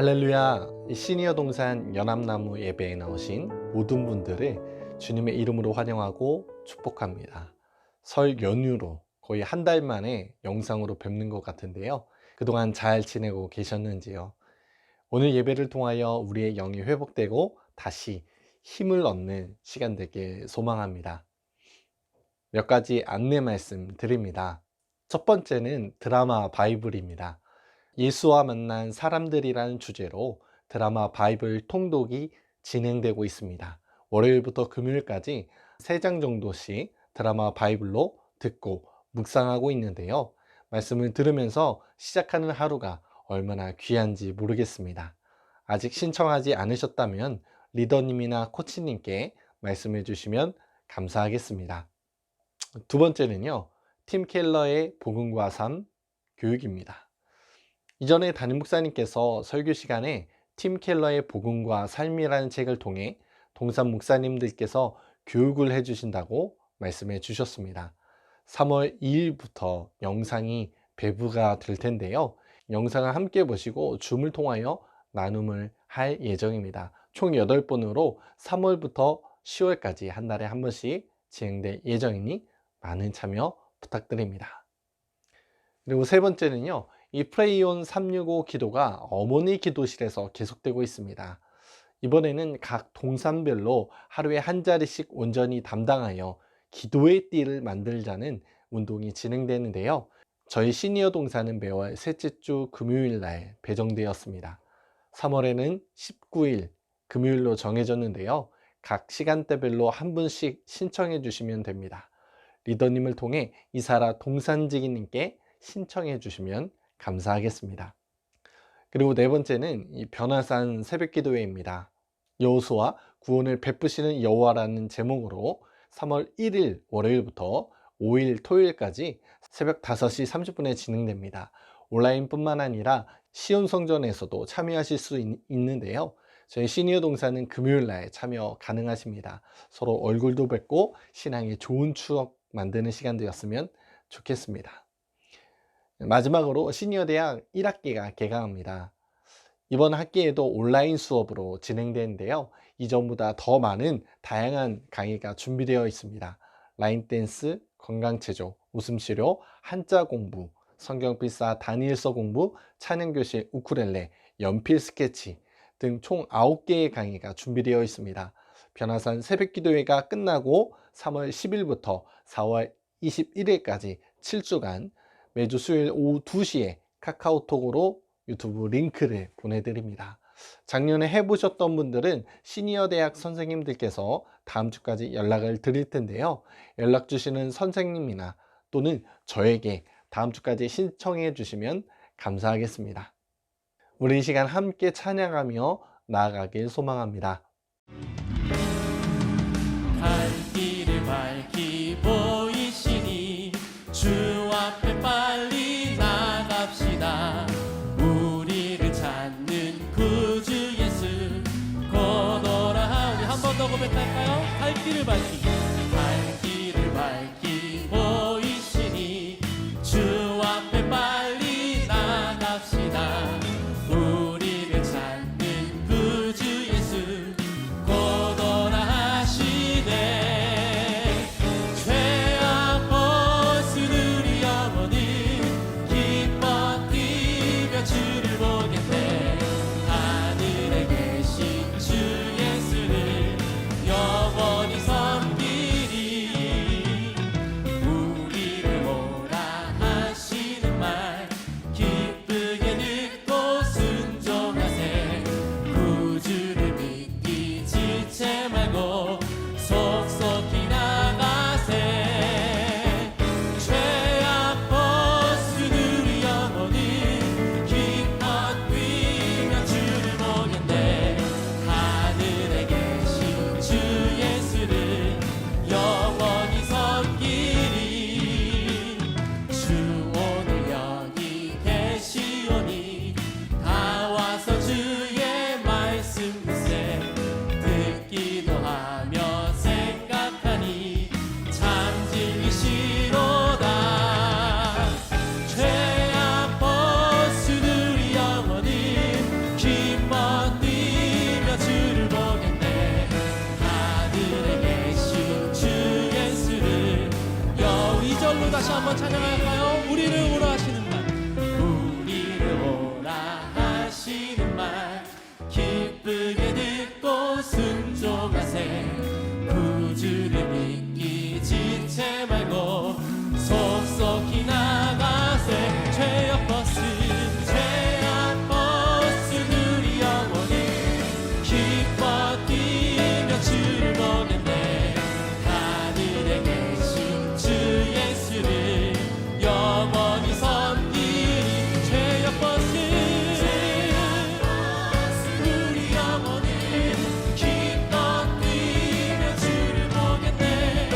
할렐루야. 이 시니어 동산 연합나무 예배에 나오신 모든 분들을 주님의 이름으로 환영하고 축복합니다. 설 연휴로 거의 한 달 만에 영상으로 뵙는 것 같은데요. 그동안 잘 지내고 계셨는지요? 오늘 예배를 통하여 우리의 영이 회복되고 다시 힘을 얻는 시간 되길 소망합니다. 몇 가지 안내 말씀 드립니다. 첫 번째는 드라마 바이블입니다. 예수와 만난 사람들이라는 주제로 드라마 바이블 통독이 진행되고 있습니다. 월요일부터 금요일까지 3장 정도씩 드라마 바이블로 듣고 묵상하고 있는데요. 말씀을 들으면서 시작하는 하루가 얼마나 귀한지 모르겠습니다. 아직 신청하지 않으셨다면 리더님이나 코치님께 말씀해 주시면 감사하겠습니다. 두 번째는요, 팀 켈러의 복음과 삶 교육입니다. 이전에 담임 목사님께서 설교 시간에 팀 켈러의 복음과 삶이라는 책을 통해 동산 목사님들께서 교육을 해주신다고 말씀해 주셨습니다. 3월 2일부터 영상이 배부가 될 텐데요. 영상을 함께 보시고 줌을 통하여 나눔을 할 예정입니다. 총 8번으로 3월부터 10월까지 한 달에 한 번씩 진행될 예정이니 많은 참여 부탁드립니다. 그리고 세 번째는요, 이 프레이온 365 기도가 어머니 기도실에서 계속되고 있습니다. 이번에는 각 동산별로 하루에 한 자리씩 온전히 담당하여 기도의 띠를 만들자는 운동이 진행되는데요. 저희 시니어 동산은 매월 셋째 주 금요일 날 배정되었습니다. 3월에는 19일 금요일로 정해졌는데요. 각 시간대별로 한 분씩 신청해 주시면 됩니다. 리더님을 통해 이사라 동산지기님께 신청해 주시면 감사하겠습니다. 그리고 네 번째는 이 변화산 새벽기도회입니다. 여호수아 구원을 베푸시는 여호와라는 제목으로 3월 1일 월요일부터 5일 토요일까지 새벽 5시 30분에 진행됩니다. 온라인뿐만 아니라 시온성전에서도 참여하실 수 있는데요. 저희 시니어 동사는 금요일날 참여 가능하십니다. 서로 얼굴도 뵙고 신앙의 좋은 추억 만드는 시간 되었으면 좋겠습니다. 마지막으로 시니어 대학 1학기가 개강합니다. 이번 학기에도 온라인 수업으로 진행되는데요. 이전보다 더 많은 다양한 강의가 준비되어 있습니다. 라인 댄스, 건강체조, 웃음치료, 한자 공부, 성경필사 다니엘서 공부, 찬양교실, 우쿨렐레, 연필 스케치 등 총 9개의 강의가 준비되어 있습니다. 변화산 새벽기도회가 끝나고 3월 10일부터 4월 21일까지 7주간 매주 수요일 오후 2시에 카카오톡으로 유튜브 링크를 보내드립니다. 작년에 해보셨던 분들은 시니어 대학 선생님들께서 다음 주까지 연락을 드릴 텐데요. 연락 주시는 선생님이나 또는 저에게 다음 주까지 신청해 주시면 감사하겠습니다. 우리 이 시간 함께 찬양하며 나아가길 소망합니다. 갈 길을 밝히 보이시니 주 앞에 빨리 나갑시다. 우리를 찾는 구주 예수 곧 오라. 우리 한 번 더 고백할까요? 갈 길을 밝히, 갈 길을 밝히 보이시니 주 앞에 빨리 나갑시다. 우리를 찾는 구주 예수 곧 오라 하시네. 죄악 벗은 우리 영혼은 기뻐 뛰며 주를 보겠네. 하늘에 계신 주 예수를 영원히 섬기 다시 한번 찬양할까요? 우리를 오라 하시는 말, 우리를 오라 하시는 말 기쁘게 듣고 순종하세. 구주를 믿기 지체 말고 속속히 나가세. 죄악 버스 우리 영원히 기뻐 뛰며 주를 보겠네. 하늘에 계신 주 예수를 영원히 섬기리. 죄악 버스 우리 영원히 기뻐 뛰며 주를 보겠네.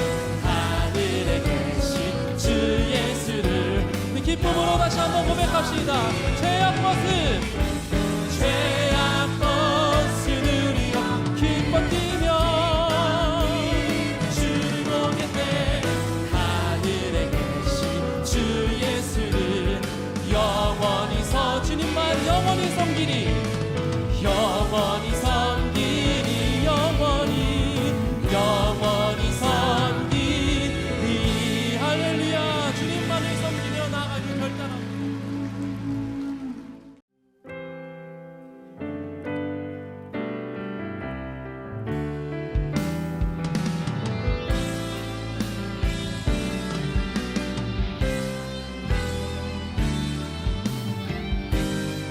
하늘에 계신 주 예수를 우리 기쁨으로 다시 한번 고백합시다. 죄악 버스 기뻐 뛰며 주를 보겠네. 하늘에 계신 주 예수는 영원히 주님만 영원히 섬기리. 영원히 섬기리. 영원히 섬기리. 할렐루야. 주님만을 섬기며 나아가길 결단합니다.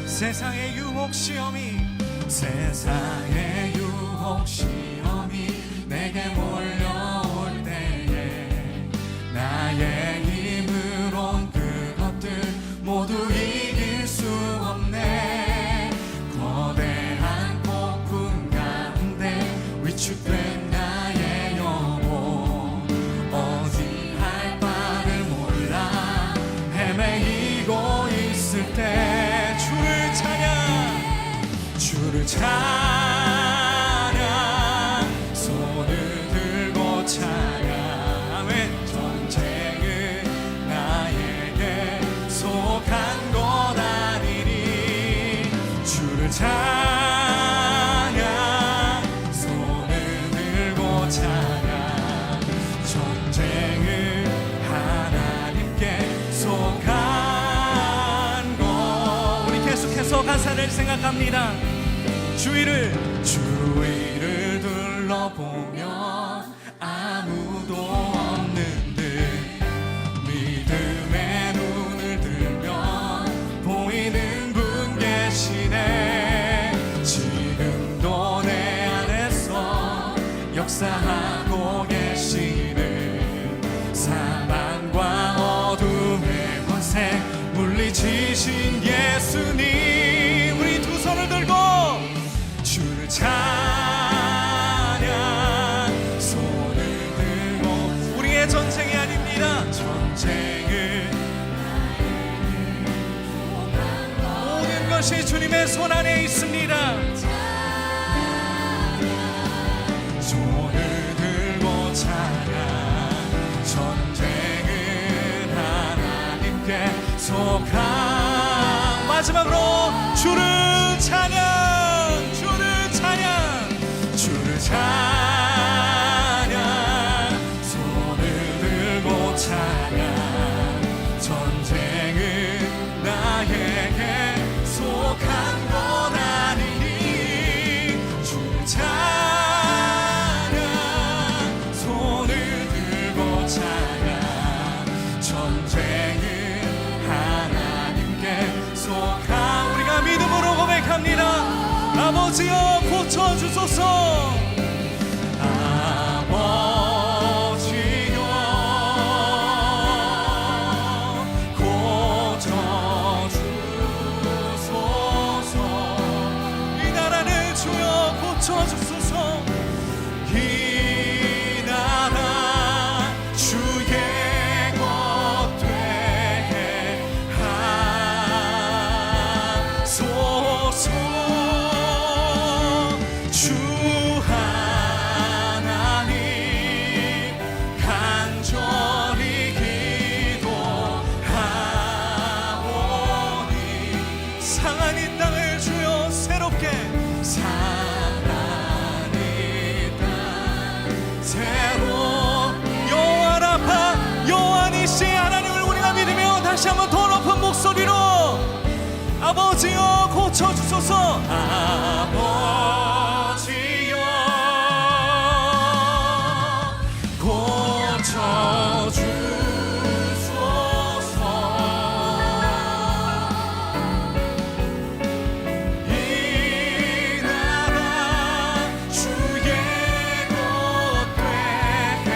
세상의 유혹 시험이 내게 몰려올 때에 나의 힘으론 그것들 모두 이길 수 없네. 거대한 폭풍 가운데 위축된 나의 영혼 어디 할 바를 몰라 헤매이고 있을 때 주를 찬양 손을 들고 찬양해. 전쟁은 나에게 속한 것 아니니. 주를 찬양 손을 들고 찬양. 전쟁은 하나님께 속한 것. 우리 계속해서 가사를 생각합니다. 주위를 둘러보면 아무도 없는 듯 믿음의 눈을 들면 보이는 분 계시네. 지금도 내 안에서 역사하고 계시는 사망과 어둠의 권세 물리치신 예수님. 우리 두 손을 들고 주를 찬양 손을 들고. 우리의 전쟁이 아닙니다. 전쟁은 모든 것이 주님의 손 안에 있습니다. 손을 들고 찬양. 전쟁은 하나님께 속한. 마지막으로 주를 찬양 주를 찬양 손을 들고 찬양. 전쟁은 나에게 속한 것 아니니. 주를 찬양 손을 들고 찬양. 전쟁은 하나님께 속한. 우리가 믿음으로 고백합니다. 아버지여 고쳐주소서. 아버지여 고쳐주소서. 이 나라를 주여 고쳐주소서. 이 나라 주의 것 되게 하소서. 주 하나님 간절히 기도하오니. 상한 이 땅을 주여 새롭게. 상한 이 땅 새로 여호와 라파 여호와 니시 하나님 다시 한번 더 높은 목소리로 아버지여 고쳐주소서. 아버지여 고쳐주소서. 이 나라 주의 것 되게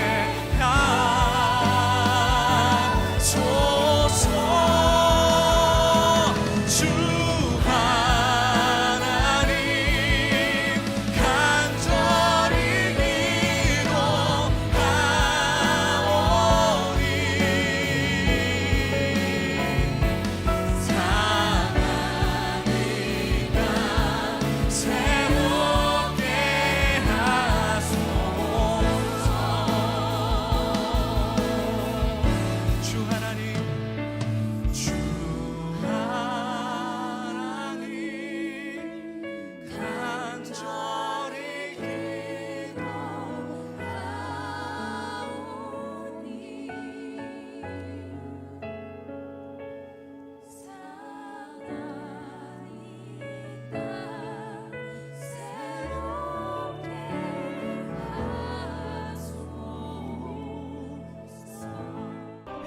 하소서. 주 하나님 간절히 기도하오니 사랑하니까 새롭게 하소서. 주 하나님 주 하나님 간절히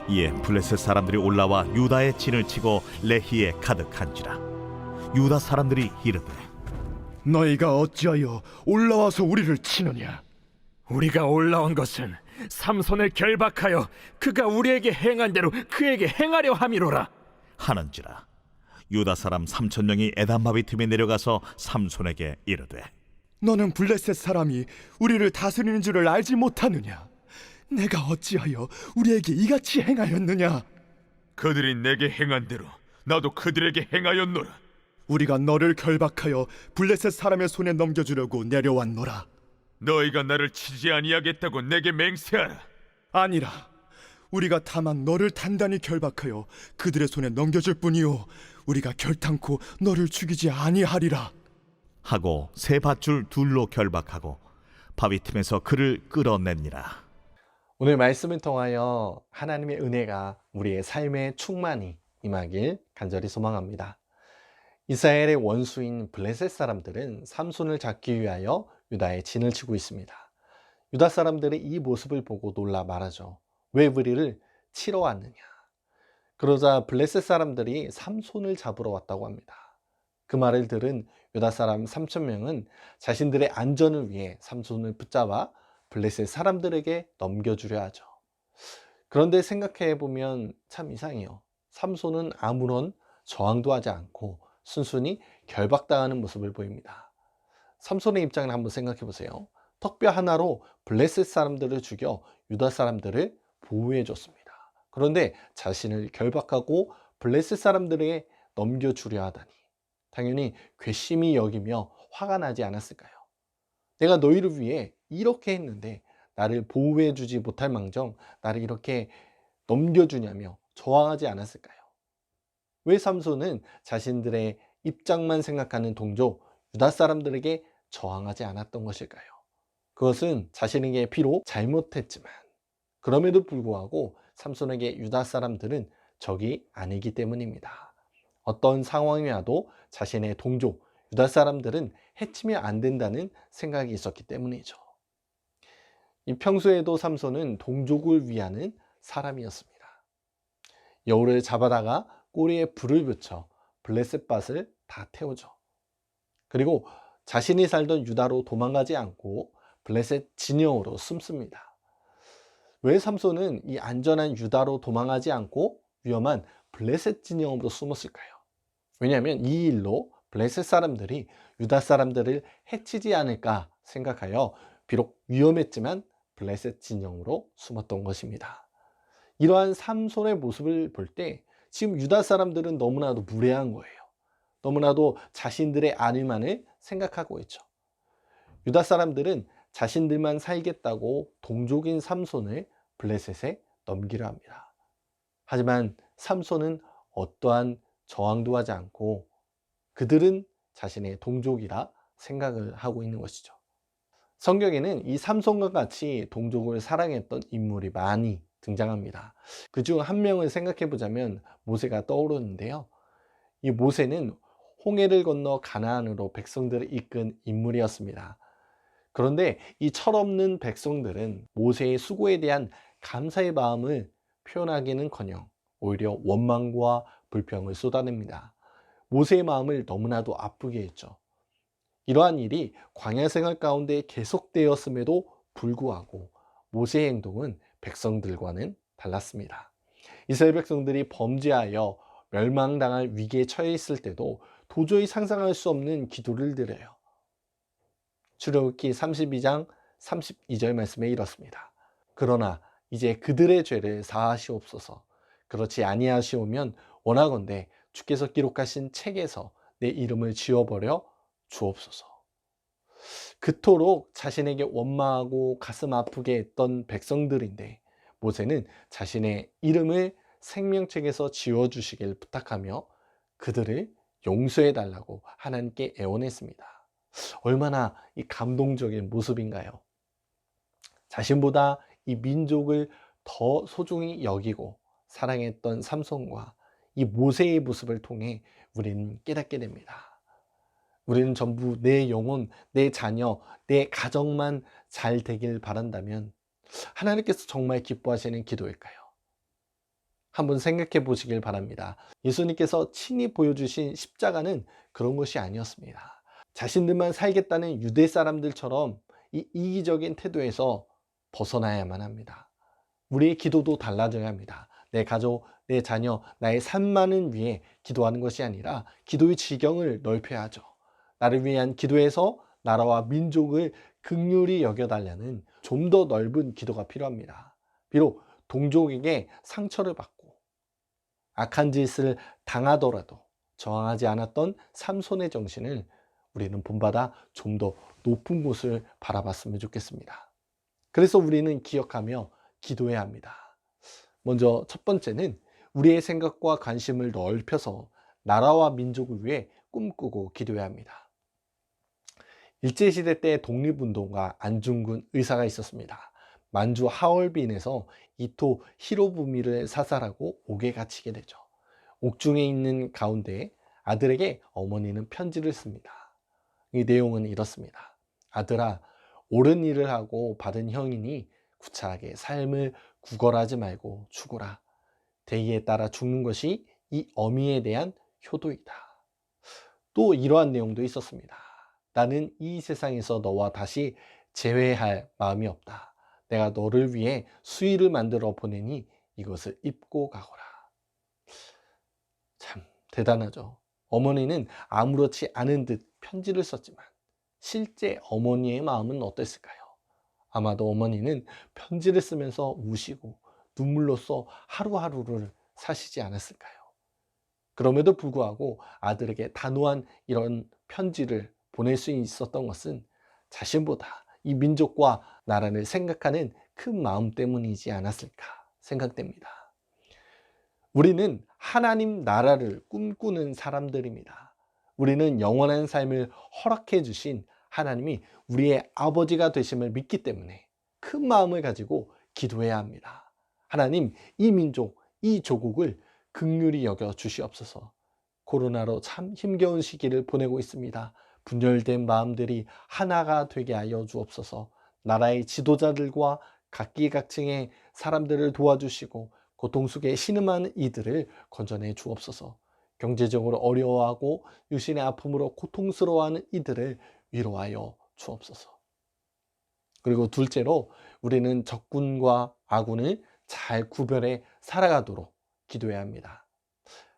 이에 블레셋 사람들이 올라와 유다의 진을 치고 레히에 가득한지라. 유다 사람들이 이르되 너희가 어찌하여 올라와서 우리를 치느냐? 우리가 올라온 것은 삼손을 결박하여 그가 우리에게 행한 대로 그에게 행하려 함이로라. 하는지라. 유다 사람 3,000명이 에담바비 틈에 내려가서 삼손에게 이르되 너는 블레셋 사람이 우리를 다스리는 줄을 알지 못하느냐? 내가 어찌하여 우리에게 이같이 행하였느냐? 그들이 내게 행한 대로 나도 그들에게 행하였노라. 우리가 너를 결박하여 블레셋 사람의 손에 넘겨주려고 내려왔노라. 너희가 나를 치지 아니하겠다고 내게 맹세하라. 아니라 우리가 다만 너를 단단히 결박하여 그들의 손에 넘겨줄 뿐이요 우리가 결탄코 너를 죽이지 아니하리라. 하고 세 밧줄 둘로 결박하고 바위 틈에서 그를 끌어내니라. 오늘 말씀을 통하여 하나님의 은혜가 우리의 삶에 충만히 임하길 간절히 소망합니다. 이스라엘의 원수인 블레셋 사람들은 삼손을 잡기 위하여 유다에 진을 치고 있습니다. 유다 사람들이 이 모습을 보고 놀라 말하죠. 왜 우리를 치러 왔느냐? 그러자 블레셋 사람들이 삼손을 잡으러 왔다고 합니다. 그 말을 들은 유다 사람 3,000명은 자신들의 안전을 위해 삼손을 붙잡아 블레셋 사람들에게 넘겨주려 하죠. 그런데 생각해 보면 참 이상해요. 삼손은 아무런 저항도 하지 않고 순순히 결박당하는 모습을 보입니다. 삼손의 입장을 한번 생각해 보세요. 턱뼈 하나로 블레셋 사람들을 죽여 유다 사람들을 보호해 줬습니다. 그런데 자신을 결박하고 블레셋 사람들에게 넘겨주려 하다니 당연히 괘씸히 여기며 화가 나지 않았을까요? 내가 너희를 위해 이렇게 했는데 나를 보호해 주지 못할 망정 나를 이렇게 넘겨주냐며 저항하지 않았을까요? 왜 삼손은 자신들의 입장만 생각하는 동족 유다 사람들에게 저항하지 않았던 것일까요? 그것은 자신에게 비록 잘못했지만 그럼에도 불구하고 삼손에게 유다 사람들은 적이 아니기 때문입니다. 어떤 상황이 와도 자신의 동족 유다 사람들은 해치면 안 된다는 생각이 있었기 때문이죠. 이 평소에도 삼손은 동족을 위하는 사람이었습니다. 여우를 잡아다가 꼬리에 불을 붙여 블레셋 밭을 다 태우죠. 그리고 자신이 살던 유다로 도망가지 않고 블레셋 진영으로 숨습니다. 왜 삼손은 이 안전한 유다로 도망가지 않고 위험한 블레셋 진영으로 숨었을까요? 왜냐하면 이 일로 블레셋 사람들이 유다 사람들을 해치지 않을까 생각하여 비록 위험했지만 블레셋 진영으로 숨었던 것입니다. 이러한 삼손의 모습을 볼 때 지금 유다 사람들은 너무나도 무례한 거예요. 너무나도 자신들의 안위만을 생각하고 있죠. 유다 사람들은 자신들만 살겠다고 동족인 삼손을 블레셋에 넘기려 합니다. 하지만 삼손은 어떠한 저항도 하지 않고 그들은 자신의 동족이라 생각을 하고 있는 것이죠. 성경에는 이 삼손과 같이 동족을 사랑했던 인물이 많이 등장합니다. 그중 한 명을 생각해 보자면 모세가 떠오르는데요. 이 모세는 홍해를 건너 가나안으로 백성들을 이끈 인물이었습니다. 그런데 이 철없는 백성들은 모세의 수고에 대한 감사의 마음을 표현하기는커녕 오히려 원망과 불평을 쏟아냅니다. 모세의 마음을 너무나도 아프게 했죠. 이러한 일이 광야 생활 가운데 계속되었음에도 불구하고 모세의 행동은 백성들과는 달랐습니다. 이스라엘 백성들이 범죄하여 멸망당할 위기에 처해 있을 때도 도저히 상상할 수 없는 기도를 드려요. 출애굽기 32장 32절 말씀에 이렇습니다. 그러나 이제 그들의 죄를 사하시옵소서. 그렇지 아니하시오면 원하건대 주께서 기록하신 책에서 내 이름을 지워버려 주옵소서. 그토록 자신에게 원망하고 가슴 아프게 했던 백성들인데 모세는 자신의 이름을 생명책에서 지워주시길 부탁하며 그들을 용서해 달라고 하나님께 애원했습니다. 얼마나 이 감동적인 모습인가요? 자신보다 이 민족을 더 소중히 여기고 사랑했던 삼손과 이 모세의 모습을 통해 우리는 깨닫게 됩니다. 우리는 전부 내 영혼, 내 자녀, 내 가정만 잘 되길 바란다면 하나님께서 정말 기뻐하시는 기도일까요? 한번 생각해 보시길 바랍니다. 예수님께서 친히 보여주신 십자가는 그런 것이 아니었습니다. 자신들만 살겠다는 유대 사람들처럼 이 이기적인 태도에서 벗어나야만 합니다. 우리의 기도도 달라져야 합니다. 내 가족, 내 자녀, 나의 삶만을 위해 기도하는 것이 아니라 기도의 지경을 넓혀야 하죠. 나를 위한 기도에서 나라와 민족을 긍휼히 여겨달라는 좀 더 넓은 기도가 필요합니다. 비록 동족에게 상처를 받고 악한 짓을 당하더라도 저항하지 않았던 삼손의 정신을 우리는 본받아 좀 더 높은 곳을 바라봤으면 좋겠습니다. 그래서 우리는 기억하며 기도해야 합니다. 먼저 첫 번째는 우리의 생각과 관심을 넓혀서 나라와 민족을 위해 꿈꾸고 기도해야 합니다. 일제시대 때 독립운동가 안중근 의사가 있었습니다. 만주 하얼빈에서 이토 히로부미를 사살하고 옥에 갇히게 되죠. 옥중에 있는 가운데 아들에게 어머니는 편지를 씁니다. 이 내용은 이렇습니다. 아들아, 옳은 일을 하고 받은 형이니 구차하게 삶을 구걸하지 말고 죽어라. 대의에 따라 죽는 것이 이 어미에 대한 효도이다. 또 이러한 내용도 있었습니다. 나는 이 세상에서 너와 다시 재회할 마음이 없다. 내가 너를 위해 수의를 만들어 보내니 이것을 입고 가거라. 참 대단하죠. 어머니는 아무렇지 않은 듯 편지를 썼지만 실제 어머니의 마음은 어땠을까요? 아마도 어머니는 편지를 쓰면서 우시고 눈물로써 하루하루를 사시지 않았을까요? 그럼에도 불구하고 아들에게 단호한 이런 편지를 보낼 수 있었던 것은 자신보다 이 민족과 나라를 생각하는 큰 마음 때문이지 않았을까 생각됩니다. 우리는 하나님 나라를 꿈꾸는 사람들입니다. 우리는 영원한 삶을 허락해 주신 하나님이 우리의 아버지가 되심을 믿기 때문에 큰 마음을 가지고 기도해야 합니다. 하나님, 이 민족, 이 조국을 긍휼히 여겨 주시옵소서. 코로나로 참 힘겨운 시기를 보내고 있습니다. 분열된 마음들이 하나가 되게 하여 주옵소서. 나라의 지도자들과 각기각층의 사람들을 도와주시고 고통 속에 신음하는 이들을 건져내 주옵소서. 경제적으로 어려워하고 유신의 아픔으로 고통스러워하는 이들을 위로하여 주옵소서. 그리고 둘째로 우리는 적군과 아군을 잘 구별해 살아가도록 기도해야 합니다.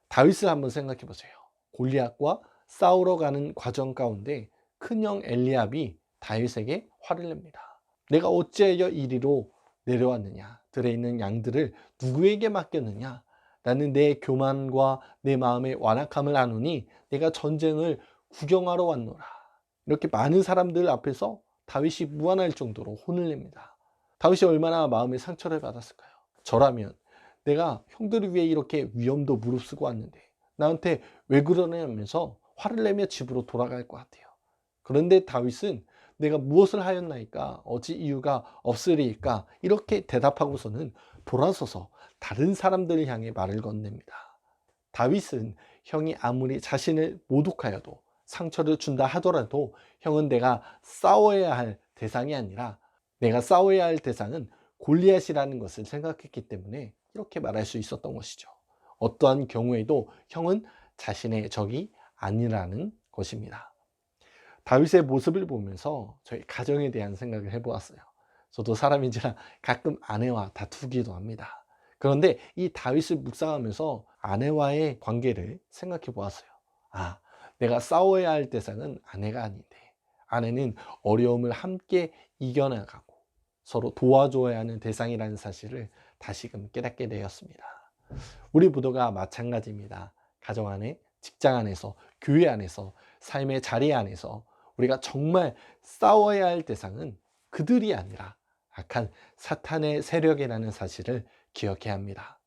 다윗을 한번 생각해 보세요. 골리앗과 싸우러 가는 과정 가운데 큰형 엘리압이 다윗에게 화를 냅니다. 내가 어찌하여 이리로 내려왔느냐? 들에 있는 양들을 누구에게 맡겼느냐? 나는 내 교만과 내 마음의 완악함을 아노니 내가 전쟁을 구경하러 왔노라. 이렇게 많은 사람들 앞에서 다윗이 무안할 정도로 혼을 냅니다. 다윗이 얼마나 마음의 상처를 받았을까요? 저라면 내가 형들을 위해 이렇게 위험도 무릅쓰고 왔는데 나한테 왜 그러냐면서 화를 내며 집으로 돌아갈 것 같아요. 그런데 다윗은 내가 무엇을 하였나이까? 어찌 이유가 없으리이까? 이렇게 대답하고서는 돌아서서 다른 사람들을 향해 말을 건넵니다. 다윗은 형이 아무리 자신을 모독하여도 상처를 준다 하더라도 형은 내가 싸워야 할 대상이 아니라 내가 싸워야 할 대상은 골리앗이라는 것을 생각했기 때문에 이렇게 말할 수 있었던 것이죠. 어떠한 경우에도 형은 자신의 적이 아니라는 것입니다. 다윗의 모습을 보면서 저희 가정에 대한 생각을 해보았어요. 저도 사람인지라 가끔 아내와 다투기도 합니다. 그런데 이 다윗을 묵상하면서 아내와의 관계를 생각해 보았어요. 아, 내가 싸워야 할 대상은 아내가 아닌데 아내는 어려움을 함께 이겨나가고 서로 도와줘야 하는 대상이라는 사실을 다시금 깨닫게 되었습니다. 우리 모두가 마찬가지입니다. 가정 안에, 직장 안에서, 교회 안에서, 삶의 자리 안에서 우리가 정말 싸워야 할 대상은 그들이 아니라 악한 사탄의 세력이라는 사실을 기억해야 합니다.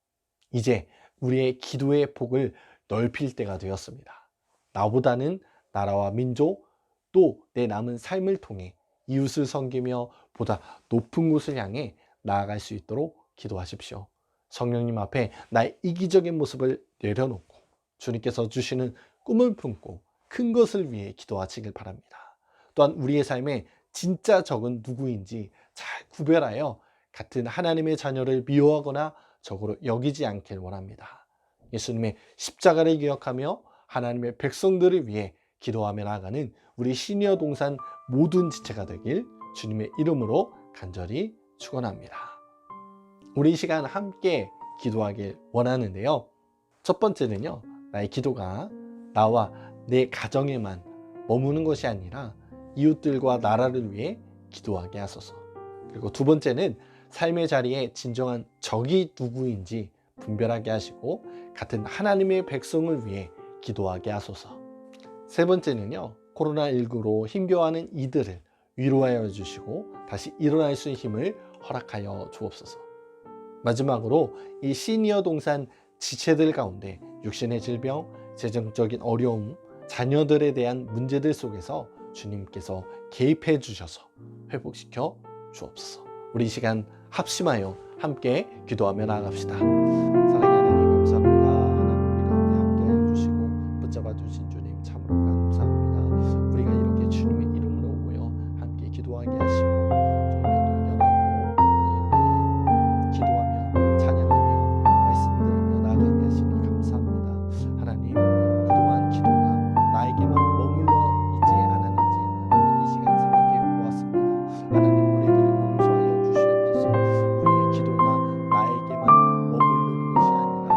이제 우리의 기도의 폭을 넓힐 때가 되었습니다. 나보다는 나라와 민족 또 내 남은 삶을 통해 이웃을 섬기며 보다 높은 곳을 향해 나아갈 수 있도록 기도하십시오. 성령님 앞에 나의 이기적인 모습을 내려놓고 주님께서 주시는 꿈을 품고 큰 것을 위해 기도하시길 바랍니다. 또한 우리의 삶에 진짜 적은 누구인지 잘 구별하여 같은 하나님의 자녀를 미워하거나 적으로 여기지 않길 원합니다. 예수님의 십자가를 기억하며 하나님의 백성들을 위해 기도하며 나아가는 우리 시니어 동산 모든 지체가 되길 주님의 이름으로 간절히 축원합니다. 우리 이 시간 함께 기도하길 원하는데요. 첫 번째는요, 나의 기도가 나와 내 가정에만 머무는 것이 아니라 이웃들과 나라를 위해 기도하게 하소서. 그리고 두 번째는 삶의 자리에 진정한 적이 누구인지 분별하게 하시고 같은 하나님의 백성을 위해 기도하게 하소서. 세 번째는요, 코로나19로 힘겨워하는 이들을 위로하여 주시고 다시 일어날 수 있는 힘을 허락하여 주옵소서. 마지막으로 이 시니어 동산 지체들 가운데 육신의 질병, 재정적인 어려움, 자녀들에 대한 문제들 속에서 주님께서 개입해 주셔서 회복시켜 주옵소서. 우리 이 시간 합심하여 함께 기도하며 나아갑시다. 사랑의 하나님 감사합니다. 하나님 우리 가운데 함께 해주시고 붙잡아 주신 주님 참으로 감사합니다. 우리가 이렇게 주님의 이름으로 모여 함께 기도하게 하시고 종교도 연합으로 이렇게 기도하며 찬양하며 말씀 들으며 나아가게 하시니 감사합니다. 하나님 그동안 기도가 나에게만 머물러 있지 않았는지 한번 이 시간 생각해 보았습니다. 하나님 우리를 용서하여 주시옵소서. 우리의 기도가 나에게만 머무르는 것이 아니라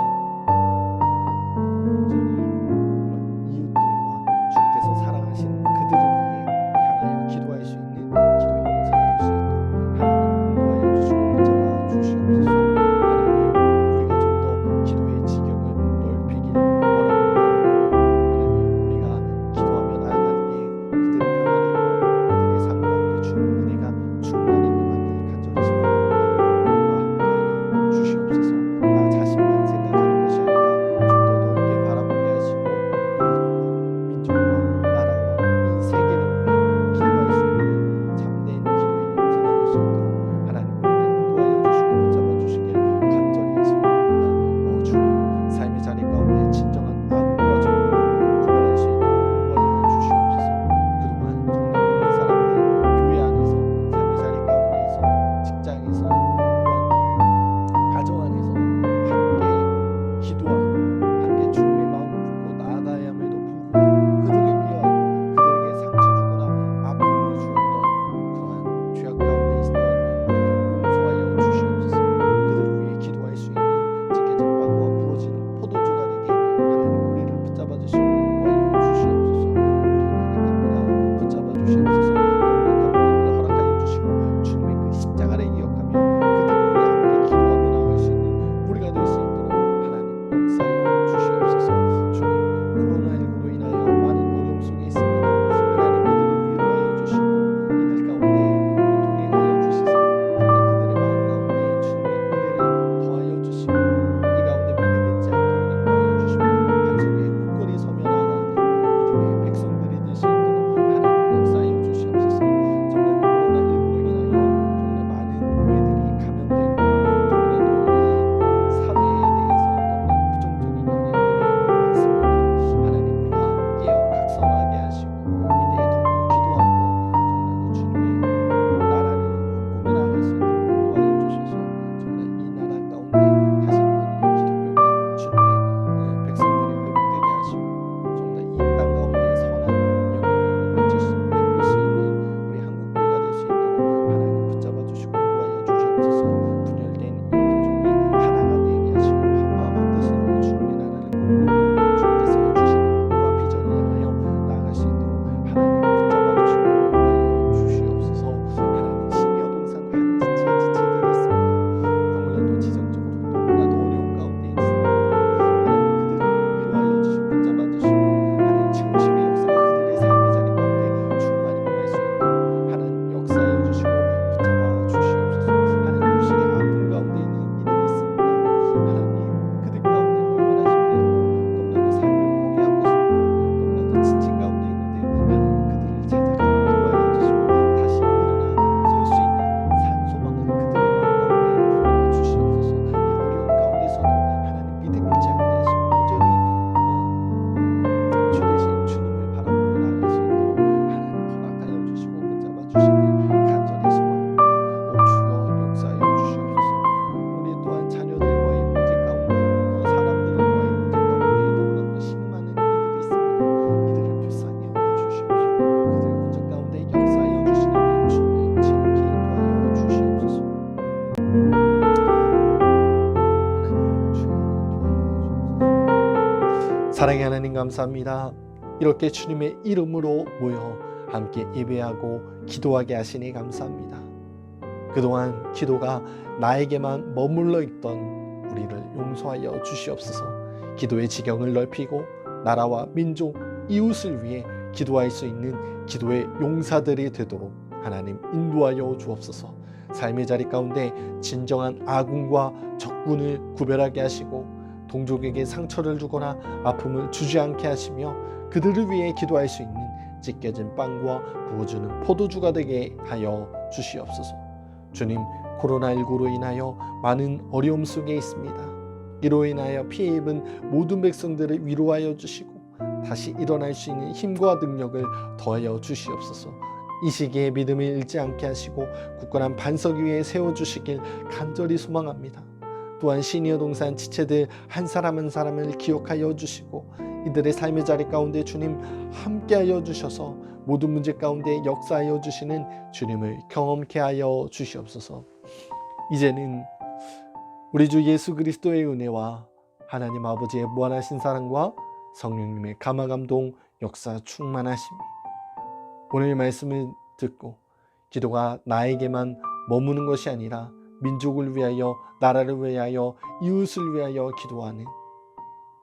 감사합니다. 이렇게 주님의 이름으로 모여 함께 예배하고 기도하게 하시니 감사합니다. 그동안 기도가 나에게만 머물러 있던 우리를 용서하여 주시옵소서. 기도의 지경을 넓히고 나라와 민족, 이웃을 위해 기도할 수 있는 기도의 용사들이 되도록 하나님 인도하여 주옵소서. 삶의 자리 가운데 진정한 아군과 적군을 구별하게 하시고 동족에게 상처를 주거나 아픔을 주지 않게 하시며 그들을 위해 기도할 수 있는 찢겨진 빵과 부어주는 포도주가 되게 하여 주시옵소서. 주님, 코로나19로 인하여 많은 어려움 속에 있습니다. 이로 인하여 피해 입은 모든 백성들을 위로하여 주시고 다시 일어날 수 있는 힘과 능력을 더하여 주시옵소서. 이 시기에 믿음을 잃지 않게 하시고 굳건한 반석 위에 세워주시길 간절히 소망합니다. 또한 시니어 동산 지체들 한 사람 한 사람을 기억하여 주시고 이들의 삶의 자리 가운데 주님 함께하여 주셔서 모든 문제 가운데 역사하여 주시는 주님을 경험케 하여 주시옵소서. 이제는 우리 주 예수 그리스도의 은혜와 하나님 아버지의 무한하신 사랑과 성령님의 감화감동 역사 충만하심이 오늘 말씀을 듣고 기도가 나에게만 머무는 것이 아니라 민족을 위하여, 나라를 위하여, 이웃을 위하여 기도하는,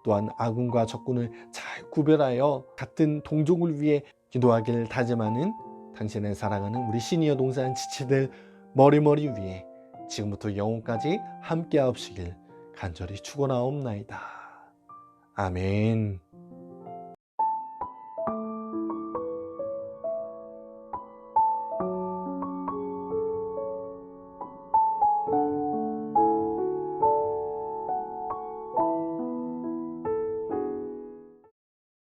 또한 아군과 적군을 잘 구별하여 같은 동족을 위해 기도하기를 다짐하는 당신의 사랑하는 우리 시니어 동산 지체들 머리머리 위에 지금부터 영원까지 함께하옵시길 간절히 축원하옵나이다. 아멘.